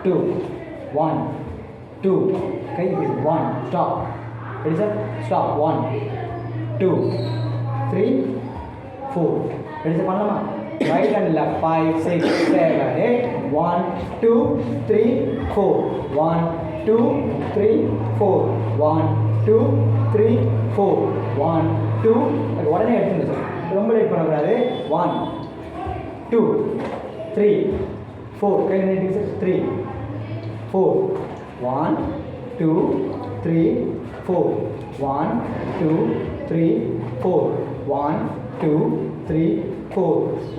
2 1 2 கை இப்படி 1 stop ready sir stop 1 2 3 4 ready sir பண்ணலாமா right and left 5 6 7 8 1 2 3 4 1 2 3 4 1 2 3 4 1 2 உடனே எடுத்துங்க சார் ரொம்ப லேட் பண்ணக்கூடாது 1 2 3 4 கையில் நீட்டிங்க சார் 3 4 1 2 3 4 1 2 3 4 1 2 3 4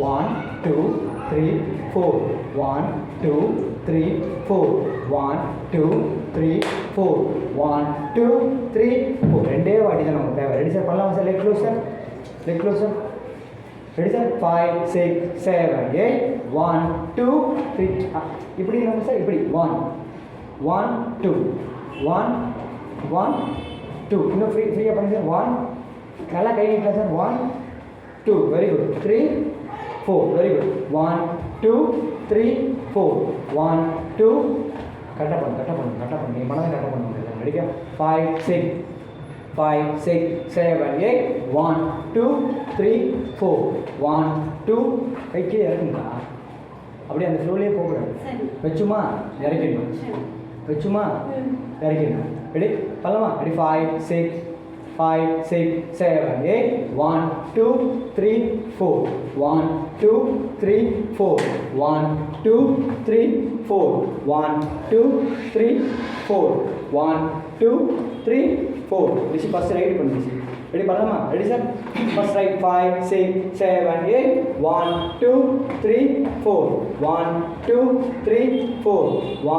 1 2 3 4 1 2 3 4 1 2 3 4 1 2 3 4 ரெண்டே வாட்டி தான் நமக்கு தேவை ரெடி சார் பண்ணலாமா sir leg close sir ready sir 5 6 7 8 1 2 3 இப்படி நம்ம சார் இப்படி 1 1 2 1 1 2 இன்னும் ஃப்ரீயாக பண்ணி சார் 1 நல்லா கை நீட்டலாம் sir 1 2 very good 3 4 very good 1 2 3 4 1 2 கரெக்டாக பண்ணு நீ மனதை கரெக்டாக பண்ண ரெடிக்கா 5 6 5 6 7 8 1 2 3 4 1 2 கைக்கே இறக்குங்களா அப்படியே அந்த ஃப்ளோலேயே போகக்கூடாது வச்சுமா இறக்கிடணும் வச்சுமா இறக்கிடணும் ரெடி பண்ணலாமா ரெடி 5 6 5 6 7 8 1 2 3 4 1 2 3 4 1 2 3 4 1 2 3 4 1 2 3 4 ரிஷி ஃபர்ஸ்ட் ரைட் பண்ணு ரிஷி ரெடி பண்ணலாமா ரெடி சார் ஃபர்ஸ்ட் ரைட் 5 6 7 8 1 2 3 4 1 2 3 4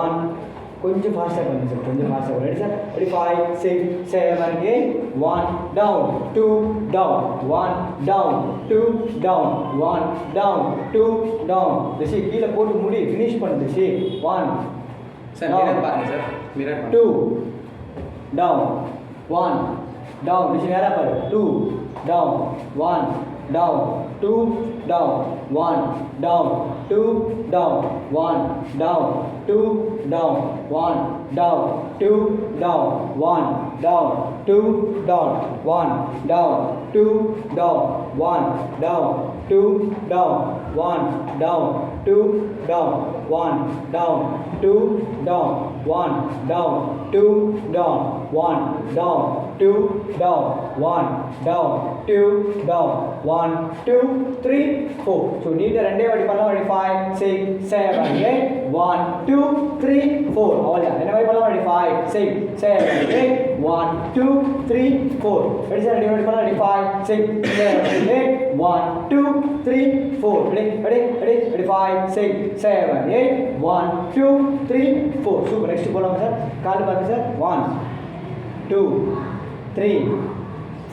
1 கொஞ்சம் ஃபாஸ்ட்டாக பண்ணுங்க சார் கொஞ்சம் ஃபாஸ்ட்டாக ready sir ready 5 6 7 8 1 down 2 down 1 down 2 down 1 down 2 down Rishi கீழே போட்டு முடி ஃபினிஷ் பண்ணு ரிஷி 1 சார் மிரர் பாருங்க sir mirror 2 down 1 down Rishi நேராக பாரு 2 down 1 down 2 down 1 down 2 down 1 down 2 down 1 down 2 down 1 down 2 down 1 down 2 down 1 down 2 down 1 down 2 down 1 down 2 down 1 down 2 down 1 down 2 down 1 down 2 down 1 2 3 4 so நீட்டாக ரெண்டே வாட்டி பண்ணலாம் வாட்டி 5 6 7 8 1 2 3 4 அவ்வளோதான் என்ன வாட்டி பண்ணலாம் வாட்டி 5 6 7 8 1 2 3 4 ரெடி சார் ரெடி வாட்டி பண்ணலாம் வாட்டி 5 6 7 8 1 2 3 4 ரெடி 5 6 7 8 1 2 3 4 சூப்பர் நெக்ஸ்ட் போகலாம் சார் கால் பார்த்து சார் 1 2 3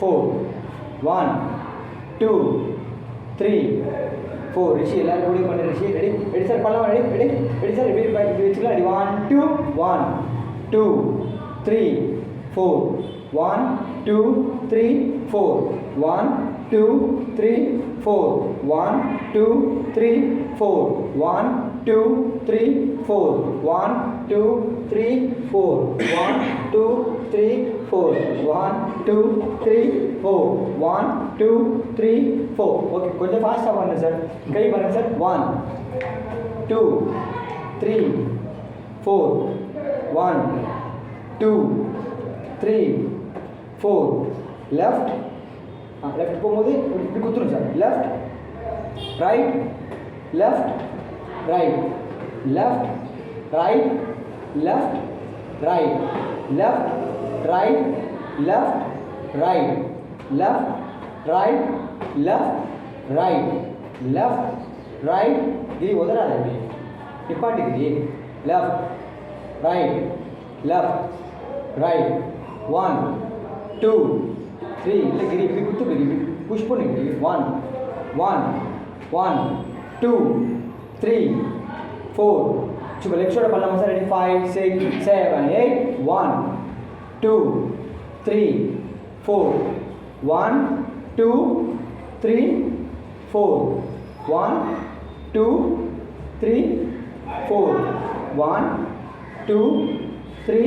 4 1 2 3 4 ரிஷி எல்லாரும் கூடி பண்ணு ரிஷி ரெடி சார் பண்ணலாம் ரெடி சார் இப்படி வச்சுக்கலாம் ரெடி 1 2 1 2 3 4 1 2 3 4 1 2 3 4 1 2 3 4 1 2 3 4 1 2 3 4 1 2 3 4 1 2 3 4 1 2 3 4 ஓகே கொஞ்சம் ஃபாஸ்ட்டாக பண்ணுங்க சார் கை பண்ணுங்க சார் 1 2 3 4 1 2 3 4 லெஃப்ட் லெஃப்ட் போகும்போது இப்படி குத்துரும் sir left right left right left right left right left right left right left right left right left right கிரி உதறாத இப்படி நிப்பாட்டி கிரி left right left right 1 2 3 இல்லை கிரி இப்படி குத்து கிரி புஷ் பண்ணு கிரி 1 1 1 2 3 4 சும்மா லெஃப்ட் ஷோல்டர் பண்ணலாமா சார் ரெடி 5 6 7 8 1 2 3 4 1 2 3 4 1 2 3 4 1 2 3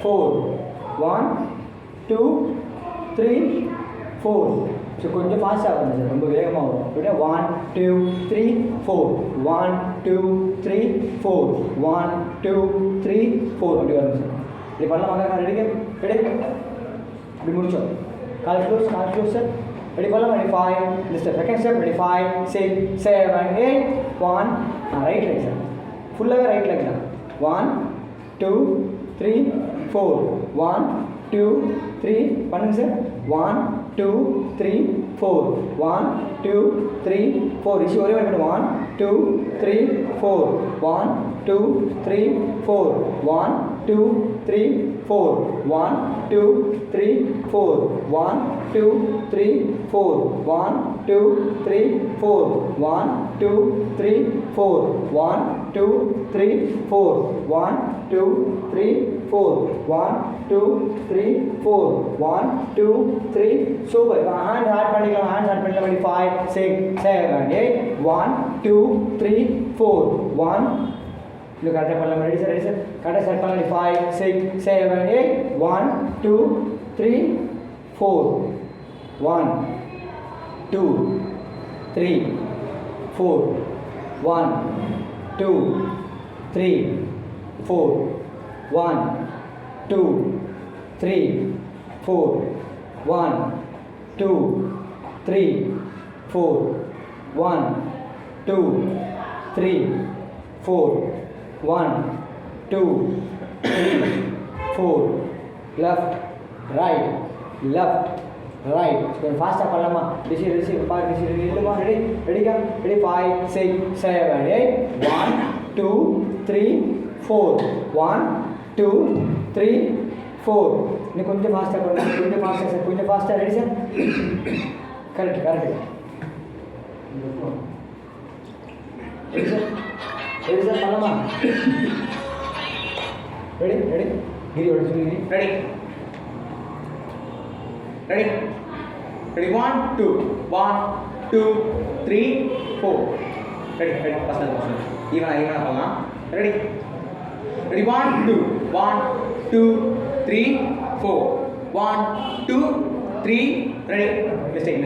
4 1 2 3 4 ஸோ கொஞ்சம் ஃபாஸ்ட்டாக வரணும் சார் ரொம்ப வேகமாக வரும் அப்படின்னா 1 2 3 4 1 2 3 4 1 2 3 4 அப்படி வரும் சார் இப்படி பண்ணலாமா ரெடி ரெடி இப்படி முடிச்சோம் கால் க்ளோஸ் சார் ரெடி பண்ணலாம் ரெடி 5 இந்த step second step ready 5 6 7 8 1 right like sir ஃபுல்லாகவே ரைட் லைக் தான் 1 2 3 4 1 2 3 பண்ணுங்க சார் 1 2 3 4 1 2 3 4 இஷ்யூ ஒரே மாதிரி 1 2 3 4 1 2 3 4 1 2 3 4 1 2 3 4 1 2 3 4 1 2 3 4 1 2 3 4 1 2 3 4 1 2 3 4 1 2 3 4 1 2 3 சூப்பர் ஹேண்ட் ஆட் பண்ணிக்கலாம் 5 6 7 8 1 2 3 4 1 இது கரெக்டாக பண்ணலாம் ரெடி சார் கரெக்டாக ஸ்டார்ட் பண்ணலாம் 5 6 7 8 1 2 3 4 1 2 3 4 1 2 3 4 1 2 3 4 1 2 3 4 1 2 3 4 1 2 3 4 left right left right கொஞ்சம் ஃபாஸ்ட்டாக பண்ணலாமா டிசி பாரு டிசி இல்லைமா ரெடி 5 6 7 8 1 2 3 4 1 2 3 4 இன்னும் கொஞ்சம் ஃபாஸ்ட்டாக பண்ணலாம் கொஞ்சம் ஃபாஸ்ட்டாக ready sir correct ready sir பண்ணலாமா ரெடி கிரி ஒரு கிரி Ready? 1 2 1 2 3 4 ready first ஈவனா பண்ணலாம் ready 1 2 1 2 3 4 1 2 3 ready mistake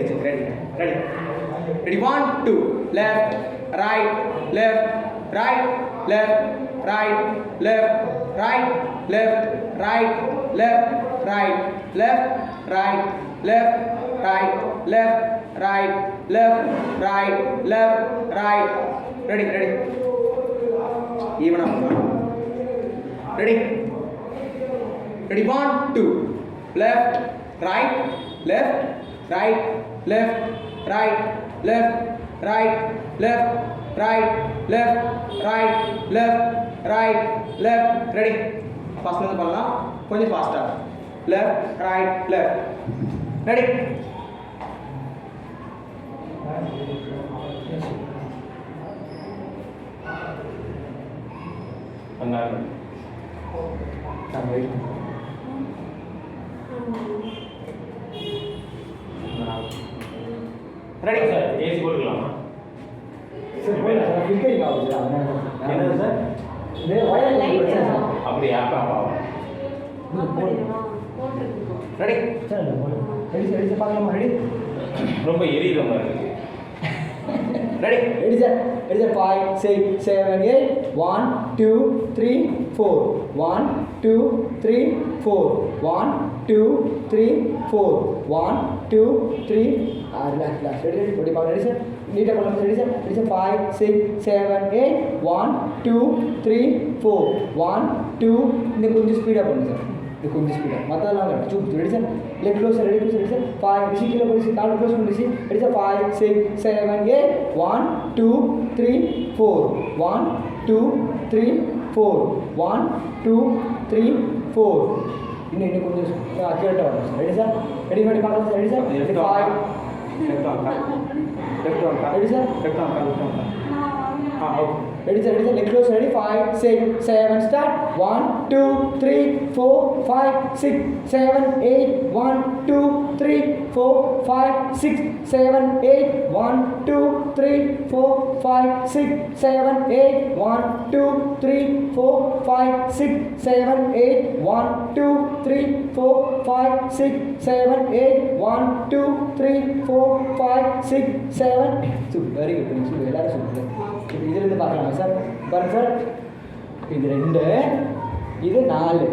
ready 1 2 left right left right left right left right left right left right left right left right left right left right left right ready even up ready 1 2 left right left right left right left right left right left right left right left ready fast பண்ணலாம் கொஞ்சம் ஃபாஸ்டா left right left ready அங்க ready sir AC போட்டுக்கலாமா sir போயிடலாம் sir ஃபிக்கரிங் ஆகுது என்னது sir இது wire light அப்படியா அப்பா ready சார் ரெடி சார் பார்க்கலாமா ரெடி ரொம்ப எரியுற மாதிரி இருக்கு ready sir 5 6 7 8 1 2 3 4 1 2 3 4 1 2 3 4 1 2 3 relax ready sir நீட்டா பண்ணலாம் ready sir 5 6 7 8 1 2 3 4 1 2 இன்னும் கொஞ்சம் ஸ்பீடா பண்ணுங்க சார் இது கொஞ்சம் ஸ்பீடா மத்ததெல்லாம் soup ready sir left close ready sir 5 ரிஷி கீழ போய் கால் க்ளோஸ் பண்ணி ரிஷி ready sir 5 6 7 8 1 2 3 4 1 2 3 4 1 2 3 4 இன்னும் கொஞ்சம் அக்யூரேட்டாக வரும் சார் ரெடி சார் ரெடி பண்ணி பார்க்கலாம் sir ready sir left on ready sir ready sir left on okay Ready, sir. Ready, sir. Leg close. Ready. 5, 6, 7. Start. 1, 2, 3, 4, 5, 6, 7, 8. 1, 2, 3, 4, 5, 6, 7, 8. 1, 2, 3, 4, 5, 6, 7, 8. 1, 2, 3, 4, 5, 6, 7, 8. 1, 2, 3, 4, 5, 6, 7, 8. 1, 2, 3, 4, 5, 6, 7. Very good. எல்லாரும் சொல்லுங்க. இப்போ இதிலிருந்து பார்க்கலாமா சார்? பாருங்க சார், இது 2, இது 4.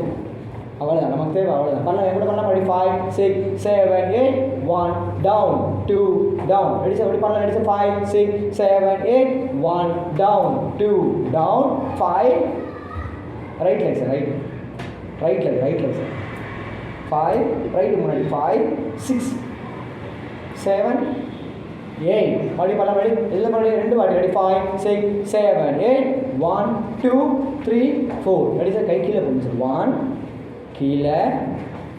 அவ்வளோதான், நமக்கு தேவை அவ்வளோதான். பண்ணலாம், எப்படி பண்ணலாம்? படி 5, 6, 7, 8. 1 down, 2 down. ரெடி சார், எப்படி பண்ணலாம்? Ready sir, 5, 6, 7, 8. 1 down, 2 down, 5. Right leg sir, right leg sir. 5 right முன்னாடி 5, 6, 7, 8. மறுபடியும் பண்ணலாம், ரெடி எல்லாம் மறுபடியும் 2 வாட்டி. ரெடி 5, 6, 7, 8. 1, 2, 3, 4. ரெடி சார், கை கீழே போடுங்க சார். 1 கீழே,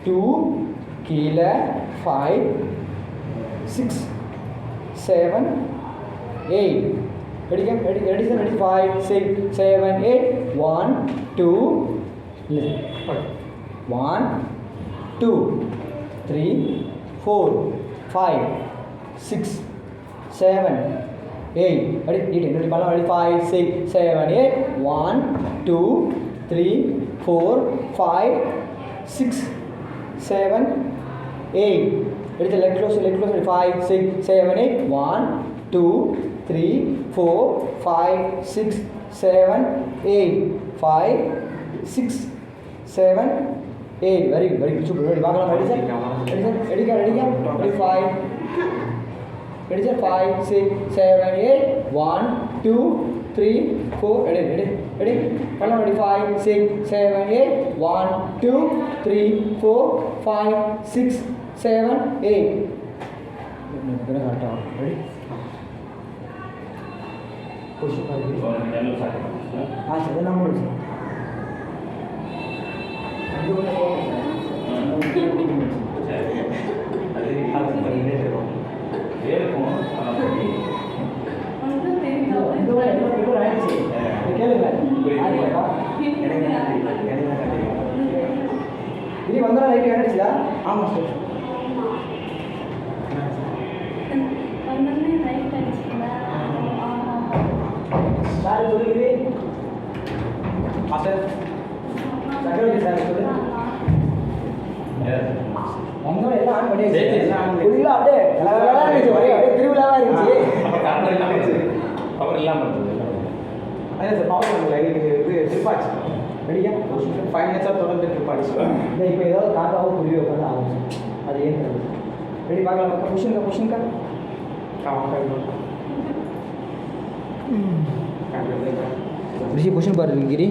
2 கீழே, 5, 6, 7, 8. Ready sir, ready 5, 6, 7, 8. 1, 2, 1, 2, 3, 4, 5, 6, 7, 8. Ready? Ready? 5, 6, 7, 8. 1, 2, 3, 4, 5, 6, 7, 8. Ready? Leg close. 5, 6, 7, 8. 1, 2, 3, 4, 5, 6, 7, 8. 5, 6, 7, 8. Very good. Super. Ready? Ready, sir? Ready, 5. Ready, sir? 5, 6, 7, 8. 1, 2, 3, 4. Ready? Ready, 5, 6, 7, 8. 1, 2, 3, 4, 5, 6, 7, 8. Ready? Push it. Sir, number, sir. இது வந்தா லைட் ஏறிடுச்சா? ஆமா சார். வந்தனே light அடிச்சீங்களா? Sir சொல்லுங்க. Sir சகோதரி sir சொல்லுங்க. வந்தா எல்லாம் on பண்ணியாச்சு. ஃபுல்லா அப்படியே கலகலகலா இருந்துச்சு. ஒரே திருவிழாவா இருந்துச்சு. அவர் இல்லாமல் இருந்தது. அதான் சார், பவர் லைட் இது ட்ரிப்பாச்சு. ரெடியா? 5 மினிட்ஸாக தொடர்ந்து ட்ரிப்பாச்சு. இல்லை, இப்போ ஏதாவது காக்காவோ புரிய உட்காந்து ஆகும். அது ஏன் தெரியாது. ரெடி, பார்க்கலாம். கொஷின்கா ரிஷி கொஷின் பாரு கிரி.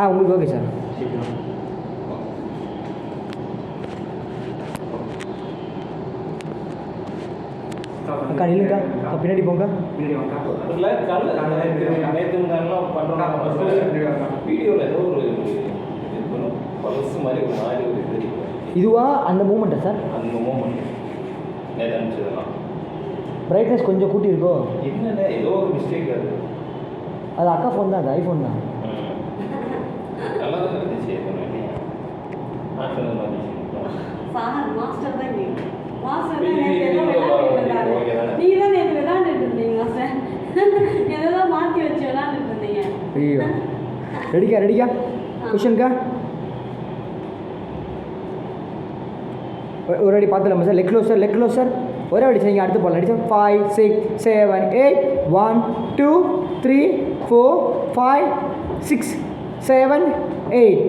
உங்களுக்கு ஓகே சார். அக்கா நில்லுங்கக்கா, பின்னாடி போங்க. வீடியோவில் ஏதோ ஒரு பல்ஸ் மாதிரி ஒரு மாதிரி ஒரு இது. இதுவா அந்த மூமெண்ட்டா சார்? அந்த மூமெண்ட் நேற்று அனுப்பிச்சதெல்லாம் பிரைட்னஸ் கொஞ்சம் கூட்டி இருக்கோ? என்னென்ன ஏதோ ஒரு மிஸ்டேக் அது அக்கா ஃபோன் தான், அது ஐஃபோன் தான். நல்லா தான் இருந்துச்சு. சார் மாஸ்டர் தான் நீ. மாஸ்டர் தான் நேத்து ஏதோ விளையாடிட்டு நீ தான் நேத்து விளையாடிட்டு இருந்தீங்க மாஸ்டர். ஏதோ மாற்றி வச்சு விளையாடிட்டு இருந்தீங்க. ஐயோ, ரெடிக்கா கொஷின்க்கா ஒரு அடி பார்த்துலாமா சார்? Leg close sir. ஒரே அடி நீங்கள் அடுத்து போகலாம். அடிச்சா 5, 6, 7, 8. 1, 2, 3, 4, 5, 6, 7, 8.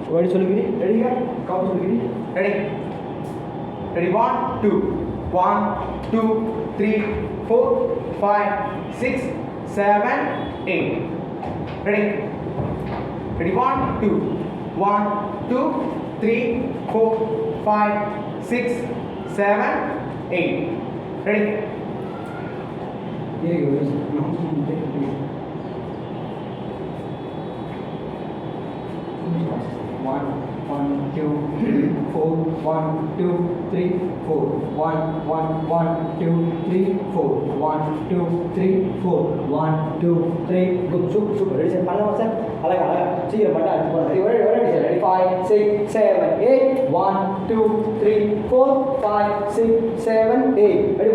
ஒரு அடி சொல்லுகிறீ. ரெடிக்கா count சொல்லுகிறீ. Ready 1, 2, 1, 2, 3, 4, 5, 6, 7, 8. Ready? 1, 2, 1, 2, 3, 4, 5, 6, 7, 8. Ready? One, 1 2 4 1 2 3 4 1 1 1 2 3 4 1 2 3 4 1 2 3 good super ready sir பண்ணலாம் சார் அழகா சீக்கிரம் பண்ணா அடுத்து போலாம் ready ready sir ready 5 6 7 8 1 2 3 4 5 6 7 8 ready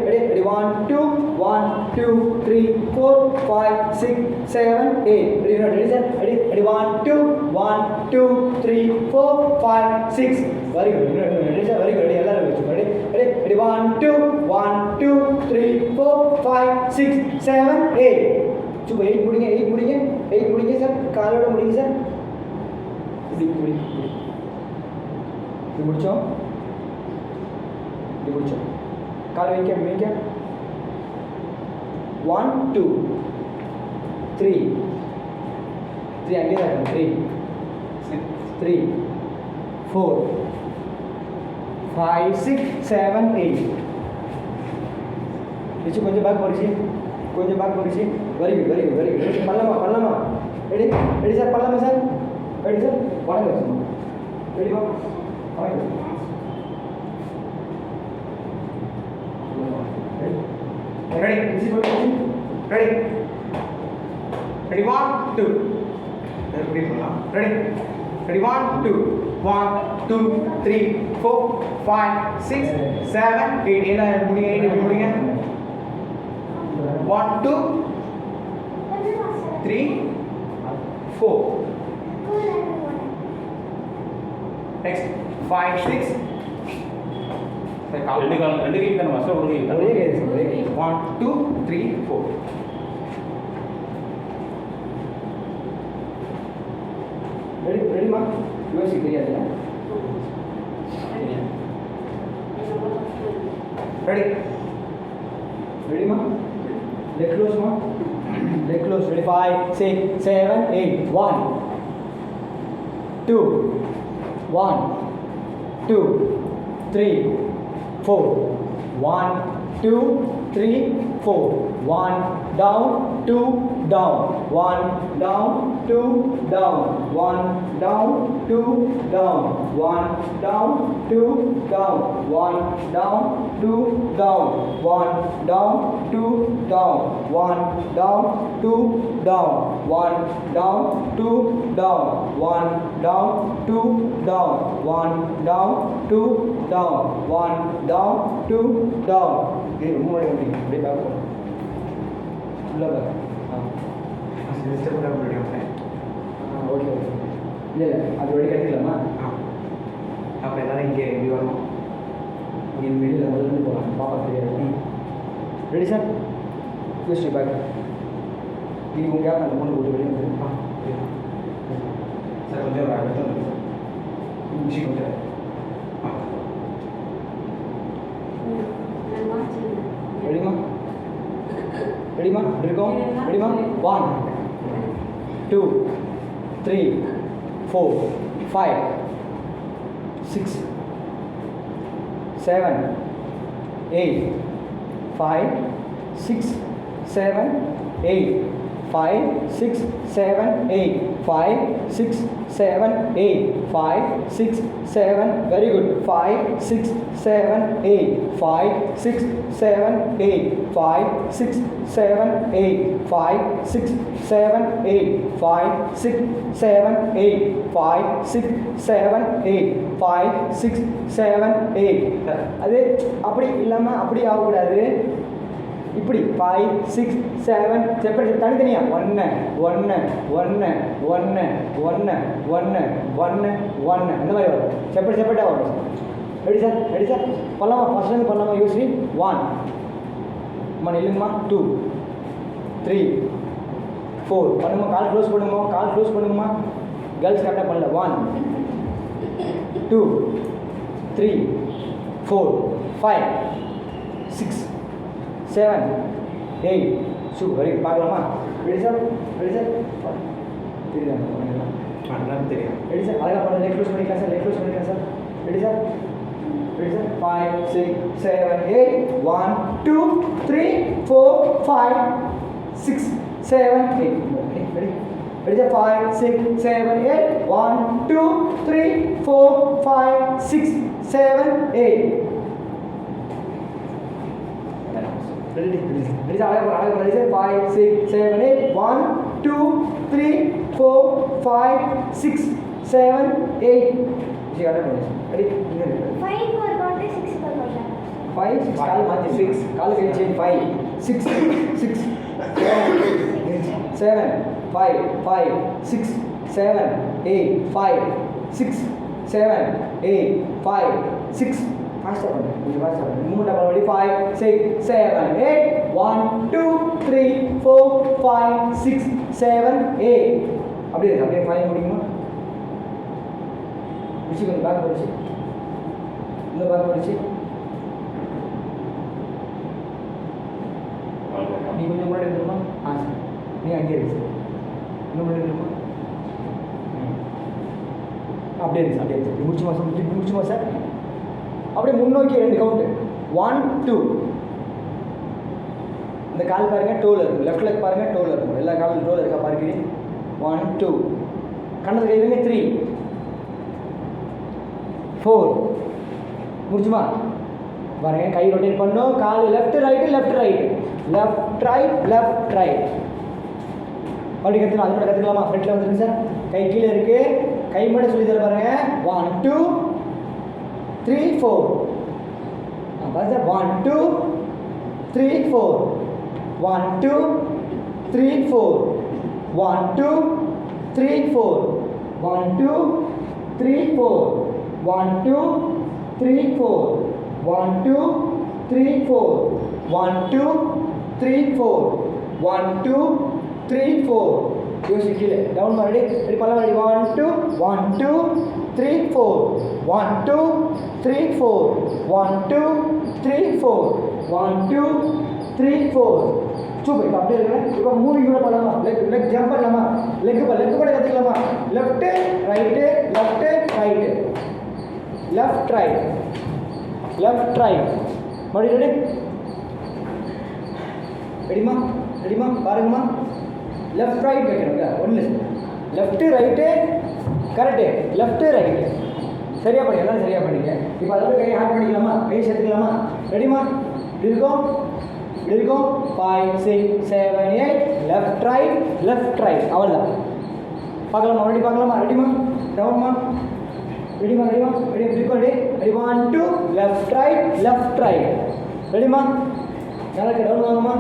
ready 1 2 1 2 3 4 5 6 7 8 ready sir ready 1 2 1 2 3 4 5 6 very good ready sir very good ready எல்லாரும் ready ready 1 2 1 2 3 4 5 6 7 8 super 8 முடிங்க சார் காலோட முடிங்க சார் இப்படி முடிச்சோம் கால் வைக்க 1 2 3 அங்கே தான் 3 4 5 6 7 8 இது கொஞ்சம் பேக் போடுச்சு வெரி குட் பண்ணலாமா ரெடி சார் பண்ணலாமா சார் ரெடி சார் வணக்கம் வச்சுக்கோங்க ரெடி வா ready ready 1 2 ready பண்ணலாம் ready 1 2 1 2 3 4 5 6 7 8 என்ன முடிங்க 1 2 3 4 next 5 6 ரெண்டு கை தானே மாஸ்டர் ஒரு கை ஒரே கேஸ் 1 2 3 4 ரெடிமா யோசிக்க தெரியாது ரெடிமா leg close ready 5 6 7 8 1 2 1 2 3 4 1 2 3 4 1 down 2 down 1 down 2 down 1 down 2 down 1 down 2 down 1 down 2 down 1 down 2 down 1 down 2 down 1 down 2 down 1 down 2 down 1 down 2 down 1 down 2 down இது ரொம்ப அப்படியே பேக் பண்ணுங்க உள்ள பேக் ஸ்டெப் ரெடி பண்ணேன் ஓகே இல்லை அது வழி கட்டிக்கலாமா அப்போ எல்லாரும் இங்கே இப்படி வரணும் இங்கே வெளியில் முதல்ல போகலாம் பாப்பா தெரியாது ரெடி சார் யூஸ்டி பேக் இது உங்கள் கேப் அந்த பொண்ணு போட்டு வெளியே வந்து சார் கொஞ்சம் ஒரு அடுத்த மிஷின் கொஞ்சம் ரெடிமா இருக்கோம் ரெடிமா 1 2 3 4 5 6 7 8 5 6 7 8 5 6 7 8 5 6 7 8 5 6 7 very good 5 6 7 8 5 6 7 8 5 6 7 8 5 6 7 8 5 6 7 8 5 6 7 8 5 6 7 8 அது அப்படி இல்லாமல் அப்படி ஆகக்கூடாது இப்படி 5 6 7 செப்பரேட் தனித்தனியா 1 1 1 1 1 1 1 1 அந்த மாதிரி வரும் செப்பரேட்டாக வரும் ரெடி சார் பண்ணலாமா ஃபஸ்ட்லேருந்து பண்ணலாமா யூஸ்லி 1 அம்மா நில்லுங்கம்மா 2 3 4 பண்ணுமா கால் க்ளோஸ் பண்ணுங்கம்மா கேர்ள்ஸ் கரெக்டாக பண்ணல 1 2 3 4 5 6 7 8 சூப்பர் வெரி குட் பார்க்கலாமா ரெடி சார் தெரியுதா தெரியும் ரெடி சார் அழகாக பண்ண லெக் க்ளோஸ் பண்ணிக்கலாம் sir ready sir 5 6 7 8 1 2 3 4 5 6 7 8 ready Ready sir? 5, 6, 7, 8. 1, 2, 3, 4, 5, 6, 7, 8. Ready sir? Ready sir? 5, 6, 7, 8. 1, 2, 3, 4, 5, 6, 7, 8. Ready? 5 for what is 6 for what? 5, 6, call change 5, 6, 6, 7, 5, 5, 6, 7, 8, 5, 6, 7, 8, 5, 6, faster, move double ready, 5, 6, 7, 8, 1, 2, 3, 4, 5, 6, 7, 8. அப்படியே 5 முடியுமா? முடிச்சு கொஞ்சம் பேக் படிச்சு இன்னும் பேக் படிச்சு நீ கொஞ்சம் முன்னாடி இருக்குமா? சார் நீ அங்கே இருக்கு சார் இன்னும் முன்னாடி இருக்குமா? அப்படியே இருக்கு அப்படியே இருக்கு முடிச்சுமா சார் முடிச்சுமா சார் அப்படியே முன்னோக்கி 2 கவுண்ட் 1, 2. இந்த கால் பாருங்க டோல இருக்கும், லெஃப்ட் லெக் பாருங்க டோல இருக்கும், எல்லா காலும் டோல இருக்கா பாருங்க. 1, 2. கண்ணது கைவிங்க 3, 4. முடிச்சுமா பாருங்க, கை ரொட்டேட் பண்ணோம், கால் left right left right left right left right. அப்படி கற்றுக்கலாம், அது மட்டும் கற்றுக்கலாமா? ஃப்ரண்ட்டில் வந்துருக்கு சார், கை கீழே இருக்கு, கை மட்டும் சொல்லி தர பாருங்க. 1, 2, 3, 4. பாருங்க சார், 1, 2, 3, 4. 1, 2, 3, 4. 1, 2, 3, 4. 1, 2, 3, 4. 1, 2, 3, 4. 1, 2, 3, 4. 1, 2, 3, 4. 1, 2, 3, 4. யோசி கீழே டவுன் பண்ணி ரெடி பண்ணலாம். ரெடி 1, 2, 1, 2, 3, 4. 1, 2, 3, 4. 1, 2, 3, 4. 1, 2, 3, 4. சூப்பர். இப்போ அப்படியே இருக்கிறேன். இப்போ மூவிங் கூட பண்ணலாமா? லெக் ஜம்ப் பண்ணலாமா? லெக் கூட கற்றுக்கலாமா? Left right left right left right left right. மறுபடியும் ரெடி? ரெடிமா பாருங்கம்மா. லெஃப்ட் ரைட் வைக்கிறோங்க, ஒன்று left right correct, left right சரியாக பண்ணி எல்லாம் சரியாக பண்ணிங்க. இப்போ அதோட கையை ஆட் பண்ணிக்கலாமா? கையை சேர்த்துக்கலாமா? ரெடிமா? இப்படி இருக்கும் 5, 6, 7, 8. லெஃப்ட் ரைட் அவ்வளோதான். பார்க்கலாமா? ரெடி பார்க்கலாமா? ரெடிமா டவுன்மா? ரெடிமா ரெடி இருக்கும். ரெடி 1, 2 லெஃப்ட் ரைட் ரெடிமா? நல்லா டவுன் வாங்கம்மா.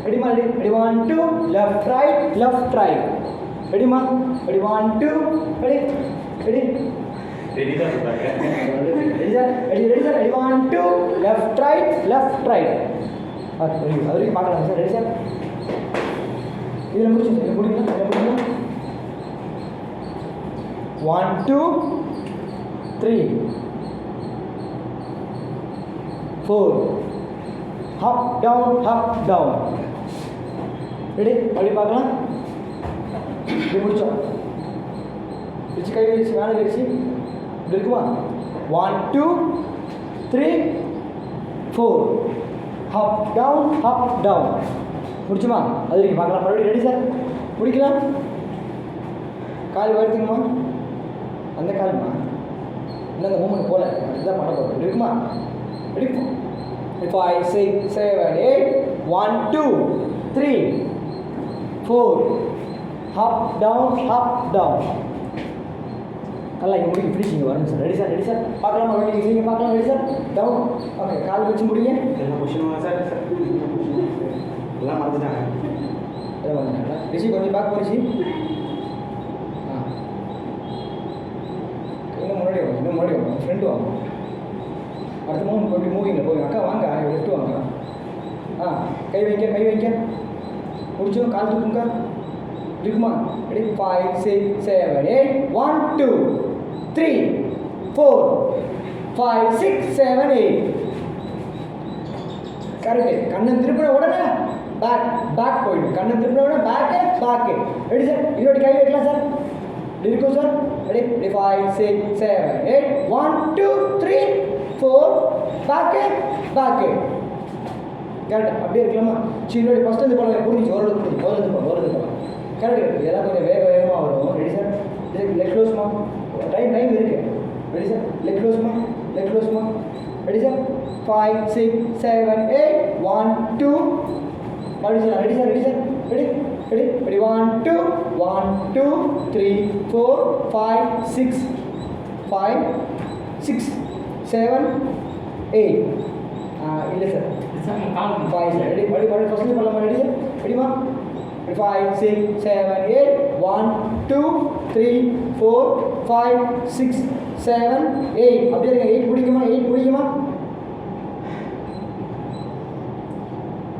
ரெடிமா ரெடி 1, 2 லெஃப்ட் ரைட் ரெடிமா? ரெடி 1, 2 ரெடி ரெடி தான் இருக்காங்க. Ready sir ready 1, 2 left right. அது வரைக்கும் பார்க்கலாம் சார். Ready sir? இதில் முடிச்சு முடிக்கலாம். 1, 2, 3, 4. Hup down. ரெடி? அப்படி பார்க்கலாம். இப்படி முடிச்சோம். வச்சு கை வச்சு மேலே வச்சு இப்படி இருக்குமா? 1, 2, 3, 4. Hup down. முடிச்சுமா? அது வரைக்கும் பார்க்கலாம். மறுபடியும் ரெடி சார்? முடிக்கலாம். கால் வருத்துங்கம்மா, அந்த கால்மா இல்லை அந்த மூமெண்ட் போல இதுதான் பண்ண போகிறோம். இருக்குமா? ரெடி 5, 6, 7, 8. 1, 2, 3, 4. Hup down. நல்லா இங்கே முடிக்க ஃபினிஷிங் வரணும் சார். Ready sir? பார்க்கலாமா? ரெடி நீங்கள் பார்க்கலாம். Ready sir? டவுன். ஓகே, கால் வச்சு முடிங்க. என்ன கொஸ்டின் சார்? எல்லாம் மறந்துட்டாங்க. எல்லாம் வந்துட்டாங்களா? ரிஷி கொஞ்சம் பேக் போரிச்சு. இன்னும் முன்னாடி வாங்க ஃப்ரெண்டு வாங்க. அடுத்த மூவிங்கில் போய் அக்கா வாங்க எடுத்து வாங்க. கை வைக்க முடிச்சோம். கால் தூக்குங்க. இருக்குமா? ரெடி 5, 6, 7, 8. 1, 2, 3, 4, 5, 6, 7, 8. கரெக்டு. கண்ணை திருப்பின உடனே பேக் போயிடும். கண்ணை திருப்பின உடனே பேக்கு. Ready sir? இன்னொரு கை வைக்கலாம் சார். இருக்கும் சார்? ரெடி 5, 6, 7, 8. 1, 2, 3, 4. பேக்கு. கரெக்ட். அப்படியே இருக்கலாமா? சரி, இன்னொரு ஃபஸ்ட்டு வந்து போகலாம். புரிஞ்சு ஓரளவுக்கு போகலாம். கரெக்ட். இதெல்லாம் கொஞ்சம் வேகமாக வரும். Ready sir? லெக் க்ளோஸ்மா. டைம் இருக்கு. Ready sir? லெக் க்ளோஸ்மா. Ready sir? 5 6 7 8 1 2. மறுபடியும் சார். Ready sir? ரெடி 1 2 3 4 5 6 7 8. இல்லை சார் 5 சார். ரெடி மறுபடியும் ஃபஸ்ட்டு பண்ணலாமா? Ready sir? ரெடிமா? 5 6 7 8 1 2 3 4 5 6 7 8. அப்படியே இருங்க. 8 முடிக்குமா?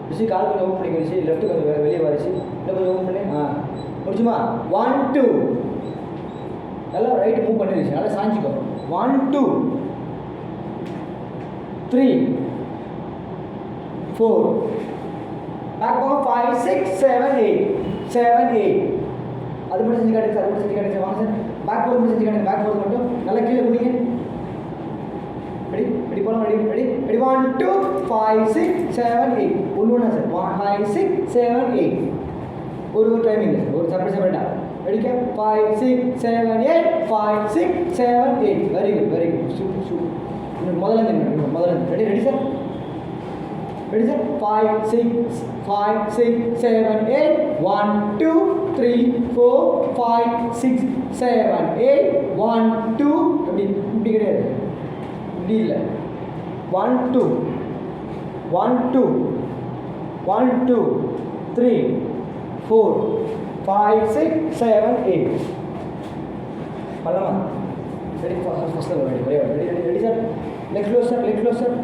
ரிஷி கால் கொஞ்சம் ஓப்பன் பண்ணிக்க. ரிஷி லெஃப்ட் கொஞ்சம் வெளியே வர. ரிஷி இல்லை கொஞ்சம் ஓப்பன் பண்ணி. முடிச்சுமா? 1 2. நல்லா ரைட்டு மூவ் பண்ணி ரிஷி. நல்லா சாஞ்சிக்கோ. 1 2 3 4 பேக் போங்க. 5 6 7 8 அது மட்டும் செஞ்சு காட்டுங்க சார். அது மட்டும் செஞ்சு காட்டுங்க சார். வாங்க சார். பேக் போகிறது மட்டும் செஞ்சு காட்டுங்க. பேக் போகிறது மட்டும் நல்லா கீழே குடிங்க. ரெடி போகலாம். ரெடி 1 2 5 6 7 8. ஒன்று சார். 5 6 7 8. ஒரு டைமிங் ஒரு செப்பரேட்டாக ரெடிக்க. 5 6 7 8 5 6 7 8. Very good. சூப்பர். முதல்ல ரெடி சார்? Ready sir? 5 6 7 8 1 2 3 4 5 6 7 8 1 2. இப்படி கிடையாது. இப்படி இல்லை. 1 2 3 4 5 6 7 8. பண்ணலாமா? Ready first ready sir? Leg close sir.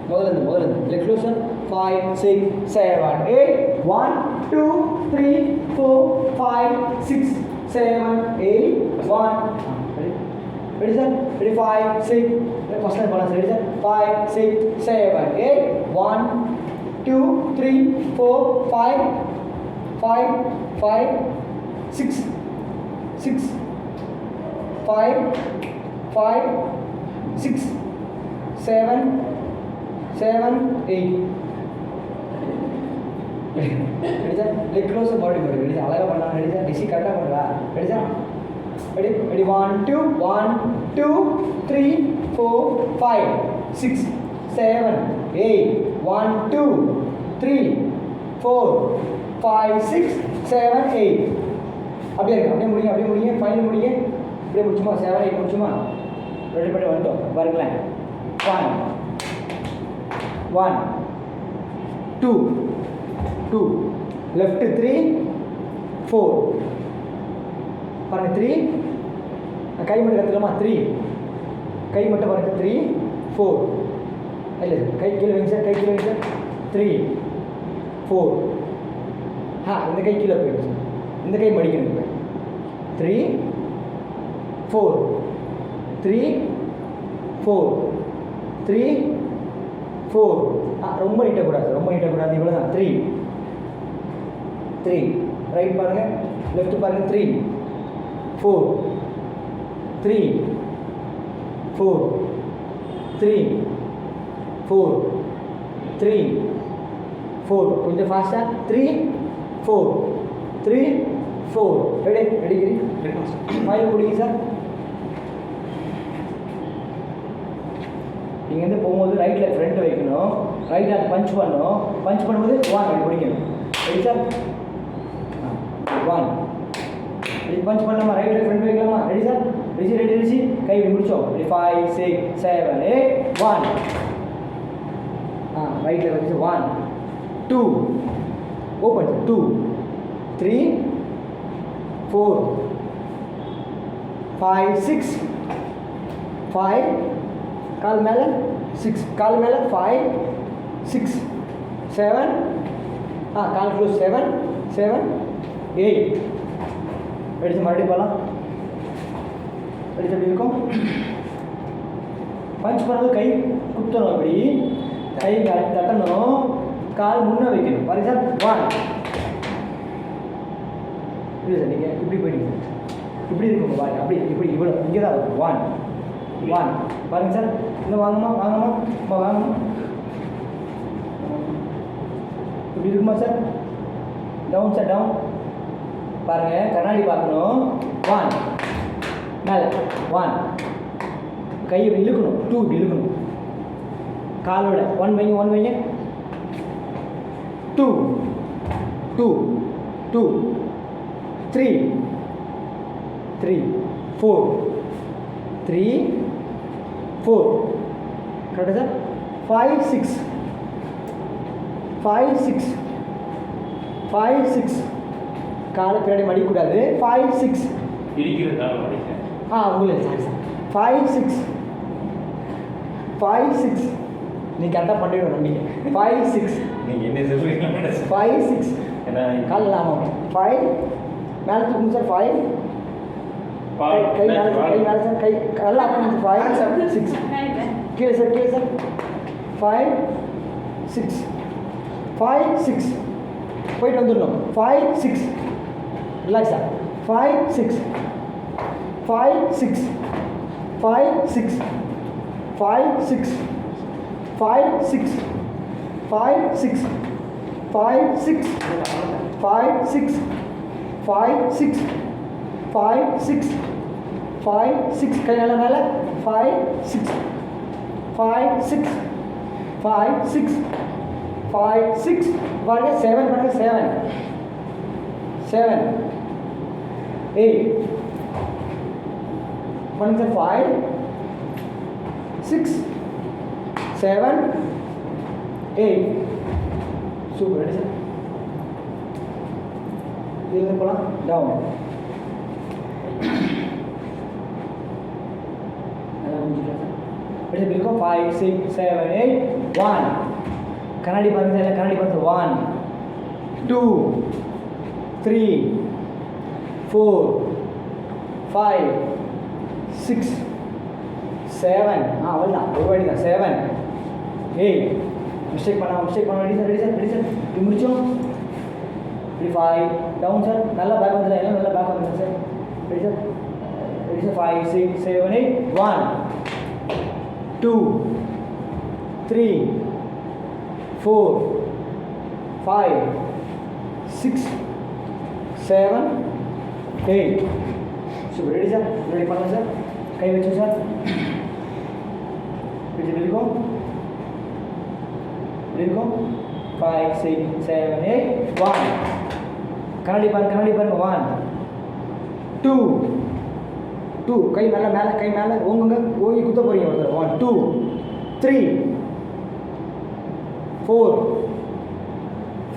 முதல்ல leg close sir. 5 6 7 8 1 2 3 4 5 6 7 8 1. Ready sir? Ready 5 6 first time பண்ணலாம் sir. Ready sir? 5 6 7 8 1 2 3 4 5 6 5 6 7 8. Ready sir? Leg close பாடி ரெடி சார்? அழகாக பண்ணலாம். Ready sir? டிசி கரெக்டாக பண்ணுறா? Ready sir? ரெடி 1 2 3 4 5 6 7 8 1 2 3 4 5 6 7 8. அப்படியே முடிங்க. ஃபைனல் முடிங்க. இப்படியே முடிச்சுமா? 7 8 முடிச்சுமா? ரெடி பண்ணி வந்துட்டோம் பாருங்களேன். 1 2 left 3 4 பாருங்க. 3 கை மட்டும் கற்றுக்கலாமா? 3 கை மட்டும் பாருங்க. 3 4 இல்லை கை கீழே வைங்க சார். 3 4. இந்த கை கீழே போயிடுச்சு சார். இந்த கை மடிக்கணும். 3 4 3 4 3 4. ரொம்ப நீட்டக்கூடாது. இவ்வளோ தான். 3 ரைட் பாருங்கள். லெஃப்ட் பாருங்கள். 3 4 3 4 3 4 3 4. கொஞ்சம் ஃபாஸ்ட்டாக. 3 4 3 4. ரெடி ஃபைனல் முடிங்க சார். இங்கேருந்து போகும்போது ரைட்டில் ஃப்ரண்ட் வைக்கணும். ரைட்டில் பஞ்ச் பண்ணணும். பஞ்ச் பண்ணும்போது 1 பிடிக்கணும். Ready sir? 1 ரெடி பஞ்ச் பண்ணலாமா? ரைட்டில் ஃப்ரண்ட் வைக்கலாமா? Ready sir? ரெடி கை முடிச்சோம். ரெடி 5 6 7 8 1. ரைட்டில் வச்சு 1 2 ஓப்பன் 2 3 4 5 6 5 கால் மேலே 6 கால் மேலே 5 6 7 கால் க்ளோஸ் 7 8. ரெடி மறுபடியும் போகலாம். ரெடி எப்படி இருக்கும்? பஞ்ச் பண்ணது கை குத்தணும். அப்படி கை தட்டணும். கால் முன்னே வைக்கணும். பாருங்க சார். 1 இல்லை சார். நீங்கள் இப்படி போயிட்டீங்க. இப்படி இருக்கும் பாருங்க. அப்படி இப்படி இவ்வளோ இங்கே தான் இருக்கும். 1 பாருங்க சார். இன்னும் வாங்கம்மா. இப்படி இருக்குமா சார்? Down sir. டவுன் பாருங்க கண்ணாடி பார்க்கணும். 1 மேலே 1 கை இப்படி இழுக்கணும். 2 இப்படி இழுக்கணும் காலோட. 1 வைங்க 1 வைங்க 2 2 2 3 3 4 3 4 கரெக்டா சார்? 5 6 5 6 5 6 காலை பின்னாடி மடிக்கக்கூடாது. 5 6 இருக்கிறதுனால படிக்கிறேன். உங்களுக்கு சாரி சார். 5 6 5 6 நீ கரெக்டாக பண்ணிவிடும் நம்பிக்கை. 5 6 நீங்கள் என்ன சொல்கிறீங்க? 5 6 ஏன்னா காலில் ஆமாம் 5 மேலே தூக்குங்க சார். 5 கை மேலே சார். கை மேலே சார். கை நல்லா பண்ணுங்க சார். 5 7 6 கீழே சார். கீழே சார். 5 6 5 6 போயிட்டு வந்துடணும். 5 6 ரிலாக்ஸ் சார். 5 6 5 6 5 6 5 6 5 6 5 6 5 6 5 6 5 6 5 6 5 6 கை நல்ல மேலே. 5 6 5 6 5 6 5 6 பாருங்க. 7 பண்ணுங்க. 7 7 8 பண்ணுங்க சார். 5 6 7 8 சூப்பர். Ready sir? இதுலேருந்து போகலாம். டவுன் நல்லா புரிஞ்சுக்கலாம் சார். ரெடி இருக்கும். 5 6 7 8 1 கண்ணாடி பாருங்க சார். கண்ணாடி பாருங்க. 1 2 3 4 5 6 7 அவ்வளோதான். ஒரு வாடி தான். 7 8 மிஸ்டேக் பண்ண. Ready sir? Ready sir? Ready sir? இது முடிச்சோம். Ready 5 down sir. நல்லா பேக் வந்துடலாம். எல்லாம் நல்லா பேக் வந்துடும் sir. Ready sir? Ready sir? 5 6 7 8 1 2 3 4 5 6 7 8 super. Ready sir? Ready பண்ணலாம் சார். கை வச்சு சார். ரெடி இருக்கும். இருக்கும். 5 6 7 8 1 கண்ணாடி பாருங்க. கண்ணாடி பாருங்க. 1 2 2 கை மேலே மேலே. கை மேலே ஓங்குங்க. ஓங்கி குத்த போறீங்க ஒருத்தர். 1 2 3 4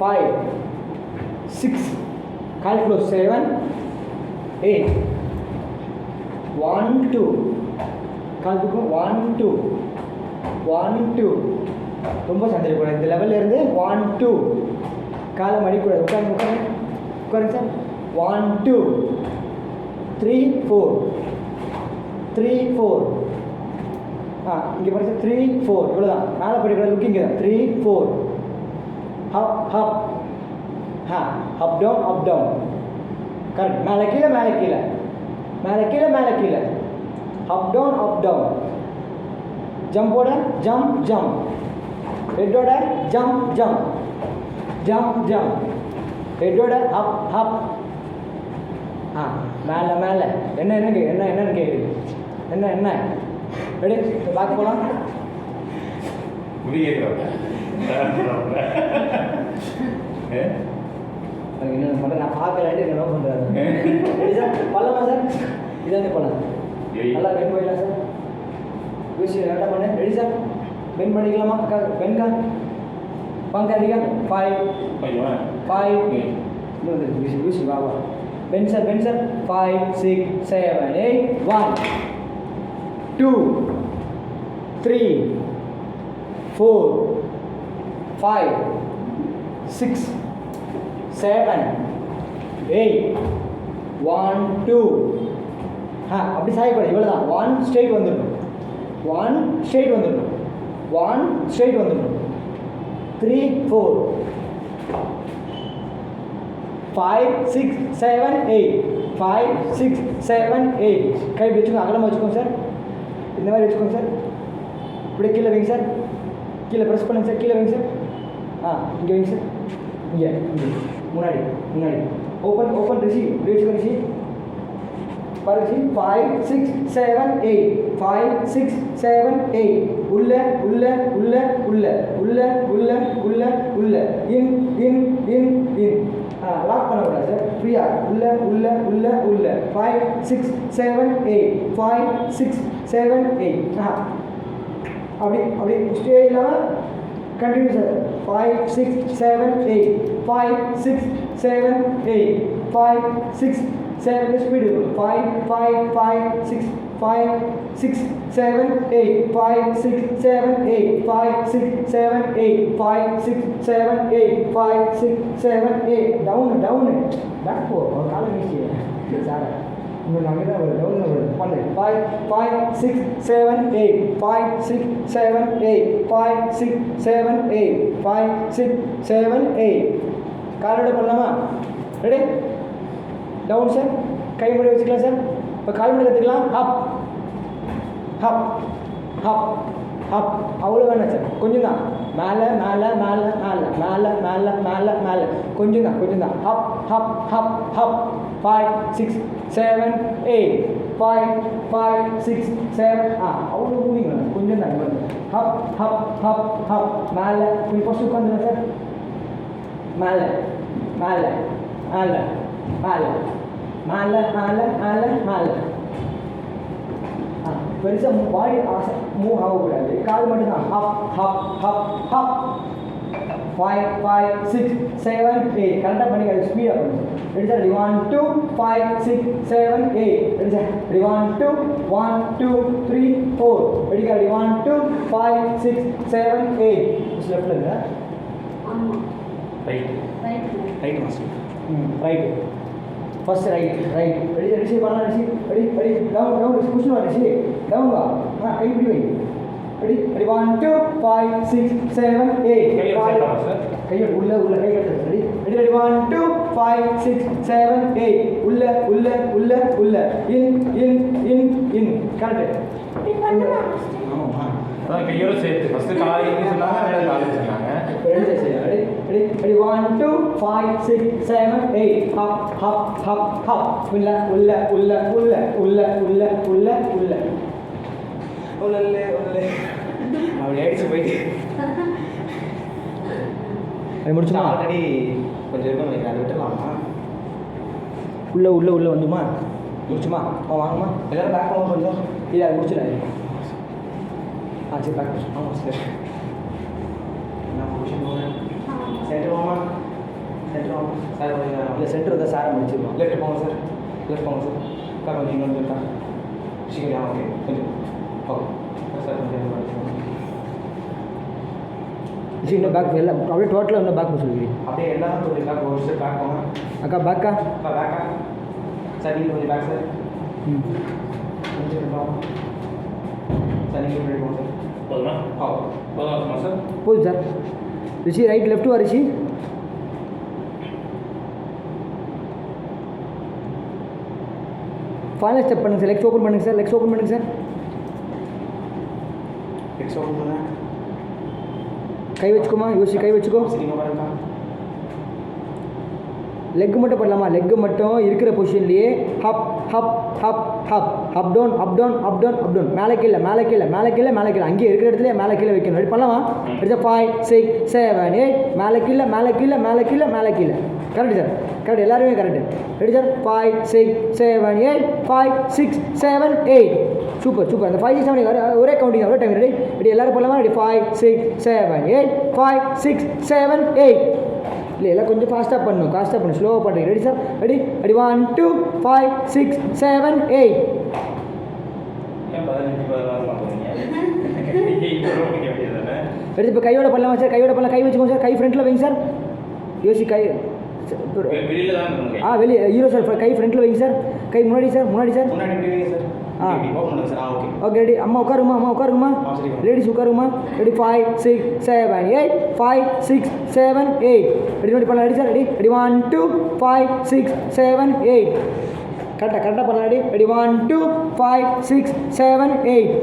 5 6 கால் க்ளோஸ். 7 8 1 2 கால் தூக்கும். 1 2 1 2 ரொம்ப சந்தேகப்படும். இந்த லெவலில் இருந்து 1 2 காலை மடிக்கூடாது. உட்காருங்க. உட்காருங்க. உட்காருங்க சார். 1 2 3 4 3 4 இங்கே பாருங்க. 3 4 இவ்வளோதான். மேலே படிக்கூடாது. லுக்கிங்க தான். 3 4 hup hup up down up down. Correct. மேலே கீழே மேலே கீழே மேலே கீழே மேலே கீழே. Up down up down. ஜம்போட ஜம்ப் ஜம்ப். ஹெட்டோட ஜம்ப் ஜம்ப் ஜம்ப் ஜம்ப். ஹெட்டோட அப் அப். மேலே மேலே. என்னன்னு கேட்குது. என்ன ரெடி? பார்க்க போகலாம். முடிக்கிறோம். என்ன பண்ணுறேன் நான் பார்க்கலான்ட்டு என்ன பண்ணுறாரு. Ready sir? பண்ணலாமா சார்? இதானே பண்ணலாம். நல்லா பென் போயிடலாம் சார். யூசி கரெக்டாக பண்ணு. Ready sir? பென் பண்ணிக்கலாமா? பென்கா பங்கா அடிக்கா. 5 5 இன்னும் யூசி வா வா. Pen sir? Pen sir? 5 6 7 8 1 2 3 4 5 6 7 8 1 2 அப்படி சாயக்கூடாது. இவ்வளோ தான். 1 ஸ்ட்ரெயிட் வந்துடணும். 1 ஸ்ட்ரெயிட் வந்துடணும். 1 ஸ்ட்ரெயிட் வந்துடணும். 3 4 5 6 7 8 5 6 7 8 கை வச்சுக்கோங்க. அகலமாக வச்சுக்கோங்க சார். இந்த மாதிரி வச்சுக்கோங்க சார். இப்படி கீழே வைங்க சார். கீழே ப்ரெஸ் பண்ணுங்க சார். கீழே வைங்க சார். இங்கே வைங்க சார். இங்கே முன்னாடி முன்னாடி ஓப்பன் ரிஷி இப்படி வச்சுக்கோ ரிஷி பாரு ரிஷி 5 6 7 8 5 6 7 8 உள்ள உள்ள உள்ள உள்ள உள்ள உள்ள உள்ள உள்ள இன் இன் இன் இன் லாக் பண்ணக்கூடாது சார் ஃப்ரீயா உள்ள உள்ள உள்ள உள்ள 5 6 7 8 5 6 7 8 அப்படி அப்படி ஸ்டே இல்லாமல் continue sir 5 6 7 8 5 6 7 8 5 6 7 speed 5 5 5 6 5 6 7 8 5 6 7 8 5 6 7 8 5 6 7 8 5 6 7 8 down back போ ஒரு கால வீசி சார் இன்னும் நாங்கள் தான் ஒரு டவுன் பண்ணு 5 5 6 7 8 5 6 7 8 5 6 7 8 5 6 7 8 காலோட பண்ணலாமா ரெடி டவுன் சார் கை முடி வச்சுக்கலாம் சார் இப்போ கால் மணி கற்றுக்கலாம் ஹப் ஹப் ஹப் ஹப் அவ்வளோ வேணாம் சார் கொஞ்சம் தான் மேலே மேலே மேலே மேலே மேலே மேலே மேலே மேலே கொஞ்சம் தான் ஹப் ஹப் ஹப் ஹப் 5 6 7 8 5 5 6 7 அவ்வளோ மூவிங் வேணும் கொஞ்சம் தான் ஹப் ஹப் ஹப் ஹப் மேலே கொஞ்சம் ஃபஸ்ட்டு உட்காந்துருங்க சார் மேலே மேலே மேலே மேலே மேலே மேலே மேலே மேலே பெருசாக பாடி மூவ் ஆகக்கூடாது கால் மட்டும்தான் ஹப் ஹப் ஹப் ஹப் 5 5 6 7 8 கரெக்டாக பண்ணிக்காது ஸ்பீடாக பண்ணுங்க ready sir ready 1 2 5 6 7 8 ready sir ready 1 2 1 2 3 4 ready ready 1 2 5 6 7 8 லெஃப்டில் இருங்க ஆமாம் right right master right first right ready Rishi பண்ணலாம் ரிஷி ரெடி டவுன் குஷன் வா ரிஷி டவுன் வா கை இப்படி வை ரெடி ரெடி 1 2 5 6 7 8 கையோட உள்ள கை கட்டு ரெடி ரெடி 1 2 5 6 7 8 உள்ள இன் கரெக்ட் இப்படி பண்ணுமா ஆமாம்மா அதான் கையோட சேர்த்து ஃபஸ்ட்டு காலையில் சொன்னாங்க மேலே காலையில் சொன்னாங்க ready 1 2 5 6 7 8 hop உள்ள அப்படி ஆயிடுச்சு போயிட்டு அது முடிச்சுமா ஆல்ரெடி கொஞ்சம் இருக்கும் நினைக்கிறேன் அதை விட்டுலாமா உள்ள வந்துமா முடிச்சுமா வாங்கம்மா எல்லாரும் பேக் பண்ணுவோம் கொஞ்சம் இல்லை அது முடிச்சிடாது சரி பேக் ஆமாம் சார் நான் கொஷின் போகிறேன் சென்டர் வாமா சார் கொஞ்சம் இல்லை சென்டர் தான் சாரை முடிச்சிருமா லெஃப்ட் போங்க சார் சார் கொஞ்சம் இன்னொன்று இருக்கா சீக்கிரம் ஓகே கொஞ்சம் சார் கொஞ்சம் சரி இன்னும் பேக் எல்லாம் அப்படியே டோட்டலாக இன்னும் பேக் சொல்லிக்கிறீங்க அப்படியே எல்லாரும் கொஞ்சம் பேக் ஒரு சார் பேக் போங்க அக்கா பேக்கா பேக்கா சார் நீங்கள் கொஞ்சம் பேக் சார் ம் கொஞ்சம் சார் நீங்கள் ரெடி போங்க சார் போதுமா போதுமா சார் போதும் சார் ரிஷி ரைட் லெஃப்ட் வா ரிஷி ஃபைனல் ஸ்டெப் பண்ணுங்க சார் லெக்ஸ் ஓப்பன் பண்ணுங்க சார் எக்ஸ் ஓப்பன் பண்ண கை வச்சுக்கோமா யோசி கை வச்சுக்கோ சரிங்க பாருங்க லெக் மட்டும் பண்ணலாமா லெக் மட்டும் இருக்கிற பொசிஷன்லேயே hup hup hup hup up down மேலே கீழே அங்கேயே இருக்கிற இடத்துல மேலே கீழே வைக்கணும் ரெடி பண்ணலாமா எடுத்து 5 6 7 8 மேலே கீழே கரெக்டு சார் கரெக்ட் எல்லாருமே கரெக்டு ரெடி சார் 5 6 7 8 5 6 7 8 சூப்பர் அந்த 5 6 7 ஒரே கவுண்டிங் ஒரே டைம் ரெடி எல்லாரும் பண்ணலாமா ரெடி 5 6 7 8 5 6 7 8 இல்லை எல்லாம் கொஞ்சம் ஃபாஸ்ட்டாக பண்ணணும் ஸ்லோவாக பண்ணுறீங்க ரெடி சார் ரெடி 1 2 5 6 7 8 ஏன் 15 பண்ணுறீங்க எடுத்து இப்போ கையோட பண்ணலாமா சார் கை வச்சுக்கோங்க சார் கை ஃப்ரண்ட்டில் வைங்க சார் யோசி கை வெளியில தான் பண்ணுங்க வெளியே ஹீரோ சார் கை ஃப்ரண்ட்டில் வைங்க சார் கை முன்னாடி சார் முன்னாடி எப்படி வைங்க சார் ஓப்பன் பண்ணுங்க சார் ஓகே ஓகே ரெடி அம்மா உட்காருங்கம்மா லேடிஸ் உட்காருங்கம்மா ரெடி 5 6 7 8 5 6 7 8 ரெடி பண்ணலாம் ரெடி சார் ரெடி 1 2 5 6 7 8 கரெக்டாக பண்ணலாம் ரெடி 1 2 5 6 7 8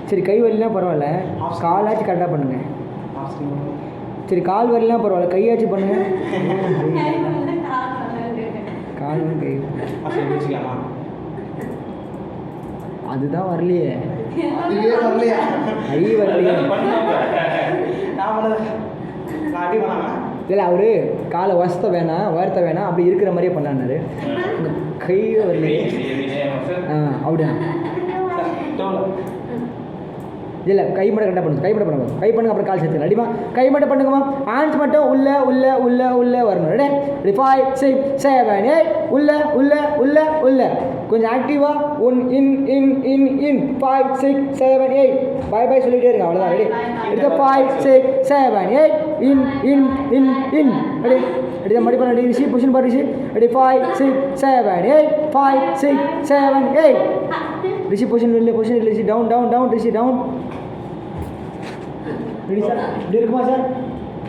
சரி கை வலிலாம் பரவாயில்ல காலாச்சும் கரெக்டாக பண்ணுங்க சரி கால் வரலாம் பரவாயில்ல, கையாச்சும் பண்ணுங்க. கை வந்து கால் வரல. காலும் கை மாஸ்டர் வச்சுக்கலாமா? அதுதான் வரலையே. அதுவே வரலையா? கை வரலையே. நான் பண்ணது நான் அப்படி பண்ணாமா? இல்லை அவரு காலை உயர்த்த வேணாம் அப்படி இருக்கிற மாதிரியே பண்ணாரு. கை வரலையே. அப்படியா? இல்லை கை மட்டும் கரெக்டாக பண்ணுங்க. கை மட்டும் பண்ணுங்க. கை பண்ணுங்க, அப்புறம் கால் சேர்த்து அடிமா. கை மட்டும் பண்ணுங்கம்மா. ஹேண்ட்ஸ் மட்டும் உள்ள வரணும். ரெடி? 5 6 7 8 உள்ள கொஞ்சம் ஆக்டிவாக. 1 இன் 5 6 7 8 பை சொல்லிட்டே இருங்க. அவ்வளோதான். ரெடி? எடுத்து 5 6 7 8 இன் ரெடி? ரெடி தான் மடி பண்ண. ரெடி? ரிஷி பொசிஷன் பாரு ரிஷி. ரெடி? 5 6 7 8 5 6 7 8 ரிஷி பொசிஷன் இல்லை ரிஷி. டவுன் ரிஷி டவுன். Ready sir? இப்படி இருக்குமா சார்?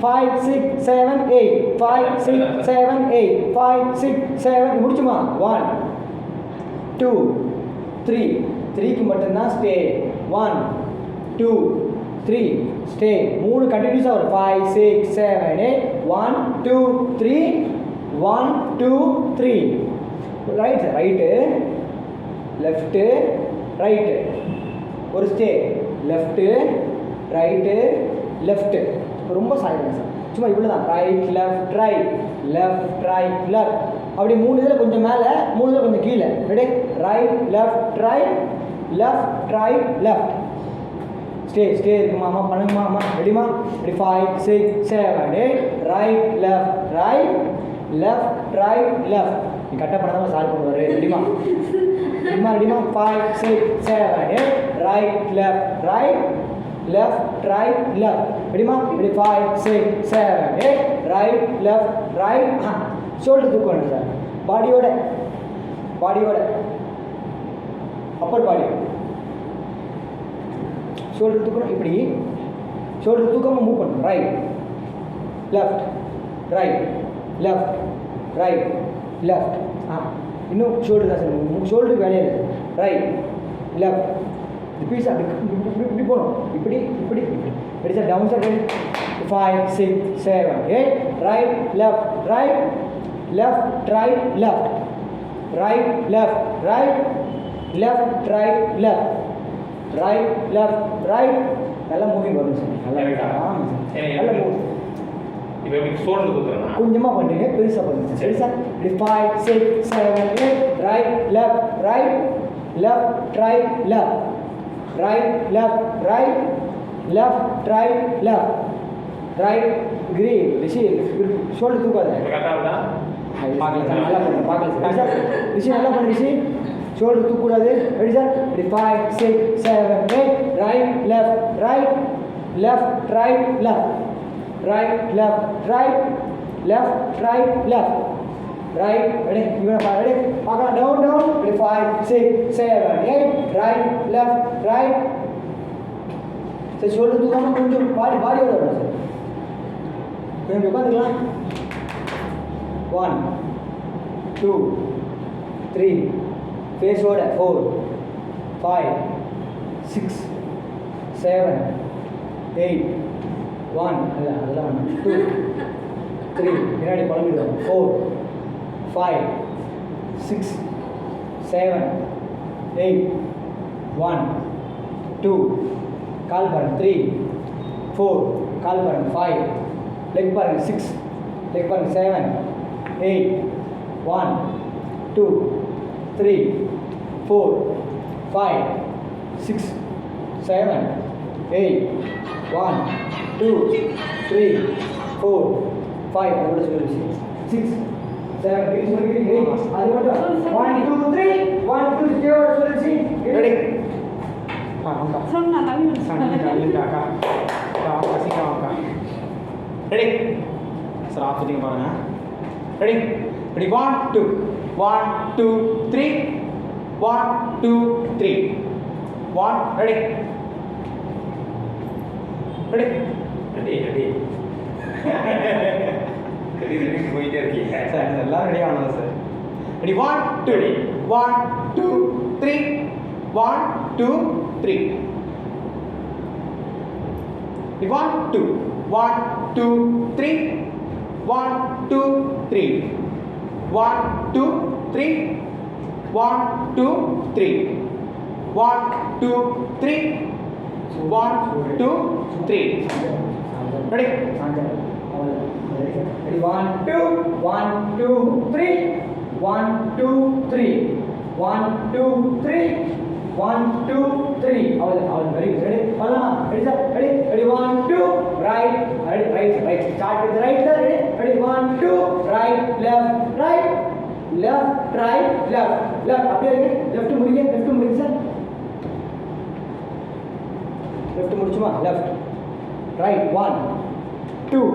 5 6 7 8 5 6 7 8 5 6 7 முடிச்சுமா? 1 2 3 3க்கு மட்டும்தான் ஸ்டே. 1 2 3 ஸ்டே. 3 கண்டினியூஸாக வரும். 5 6 7 8 1 2 3 1 2 3 ரைட்டு லெஃப்ட்டு ரைட்டு ஒரு ஸ்டே. Left right left. ரொம்ப சாய்ங்க சார். சும்மா இவ்வளோ தான். ரைட் லெஃப்ட் அப்படி 3 இதில் கொஞ்சம் மேலே, 3 இதில் கொஞ்சம் கீழே. ரெடி? ரைட் லெஃப்ட் ஸ்டே இருக்குமா அம்மா? பண்ணுங்கம்மா அம்மா. ரெடிமா? ரெடி? 5 6 7 8 ரைட் லெஃப்ட் நீ கரெக்டாக பண்ணாதான் சார் பண்ணுவார். ரெடிமா? 5 6 7 8 ரைட் லெஃப்ட் ரெடிமா? ரெடி? 5 6 7 8 ரைட் லெஃப்ட் ஷோல்டர் தூக்க வேணும் சார். பாடியோட அப்பர் பாடி ஷோல்டர் தூக்கணும். இப்படி ஷோல்டர் தூக்காமல் மூவ் பண்ணணும். ரைட் லெஃப்ட் இன்னும் ஷோல்டர் தான் சார். ஷோல்டருக்கு வேலையே இல்லை. ரைட் லெஃப்ட் ரிப்பீட் அப்படி இப்படி போகணும். இப்படி ready sir? Down sir. Ready? 5 6 7 8 right left நல்லா மூவிங் வரும் சார். நல்லா மூவ். இப்போ எப்படி சோல்டர் தூக்குறேன்னா கொஞ்சமாக பண்ணுங்க, பெருசாக பண்ணுங்க. சரி சார்? 5 6 7 8 ரைட் லெஃப்ட் கிரீன் ரிஷி. ஷோல்டர் தூக்காத. கரெக்டாக இருக்கா? பார்க்கலாம் சார். நல்லா பண்ணுங்க. பார்க்கலாம் சார். ரிஷி நல்லா பண்ணு ரிஷி. ஷோல்டர் தூக்கக்கூடாது. Ready sir? 5 6 7 8 right left ready? இவனை ரெடி? பார்க்கலாம். டவுன் 5 6 7 8 ரைட் சரி. ஷோல்டர் தூக்காமல் கொஞ்சம் பாடியோட வரும் சார். கொஞ்சம் உட்காந்துக்கலாம். 1 2 3 ஃபேஸோட 4 5 6 7 8 1 அதெல்லாம் 2 3 பின்னாடி குழம்பிடுவோம். 4 5 6 7 8 1 2 கால் பாருங்க. 3 4 கால் பாருங்க. 5 லெக் பாருங்க. 6 லெக் பாருங்க. 7 8 1 2 3 4 5 6 7 8 1 2 3 4 5 அதோட சொல்லிடுச்சு. 6 7 8 அது மட்டும் 1 2 3 1 2 0 சொல்லிடுச்சு. ரெடி? வாங்க சொன்னா நவீன் இல்லைக்கா சீக்கிரம் வாங்கக்கா. Ready sir? ஆஃப் பண்ணிங்க பாருங்க. ரெடி? 1 2 3 1 2 3 1 ரெடி? போயிட்டே இருக்கீங்க சார். எல்லாம் ரெடி ஆகணும் sir. Ready? 1 2 3 1 2 3 1 2 1 2 3 1 2 3 1 2 3 1 2 3 1 2 3 1 2 3 ready ready 1 2 1 2 3 1 2 3 1 2 3 1 2 3 all very good ready pallama ready 1 2 right right start with the right sir ready 1 2 right left right left அப்படியே left முடிங்க சார் left முடிச்சுமா left right 1 2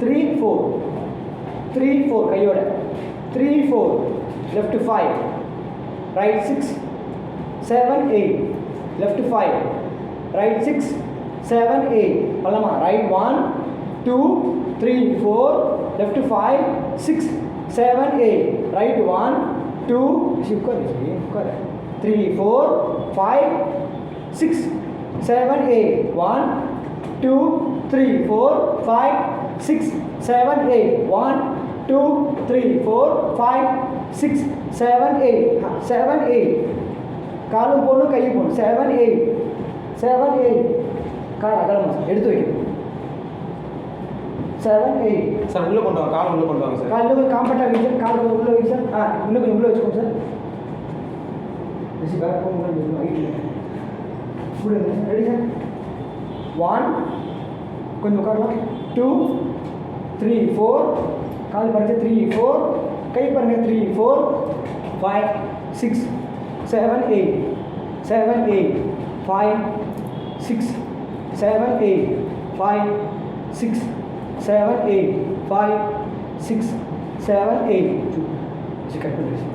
3 4 கையோட 3 4 left 5 right 6 7 8 left 5 right 6 7 8 பல்லமா right 1 2 3 4 left 5 6 7 8 right 1 2 3 4 5 6 7 8 1 2 3 4 5 6 7 8 1 2 3 4 5 6 7 8 7 8 காலும் போடணும் கையும் போடணும் 7 8 7 8 கால் அகலமா எடுத்து வைக்கணும் 7 8 சார் உள்ள கொண்டு வாங்க கால் உள்ள கொண்டு வாங்க சார் கால் காம்பேக்டாக வைங்க சார் கால் உள்ள வைங்க சார் இன்னும் கொஞ்சம் உள்ள வச்சுக்கோங்க சார் பேக் போங்க ரெடி சார் 1 கொஞ்சம் உட்காரலாம் 2 3 4 கால் பாருங்க 3 4 கை பாருங்க 3 4 5 6 7 8 7 8 5 6 7 8 5 6 7 8 5 6 7 8 கட் பண்ணுறேன்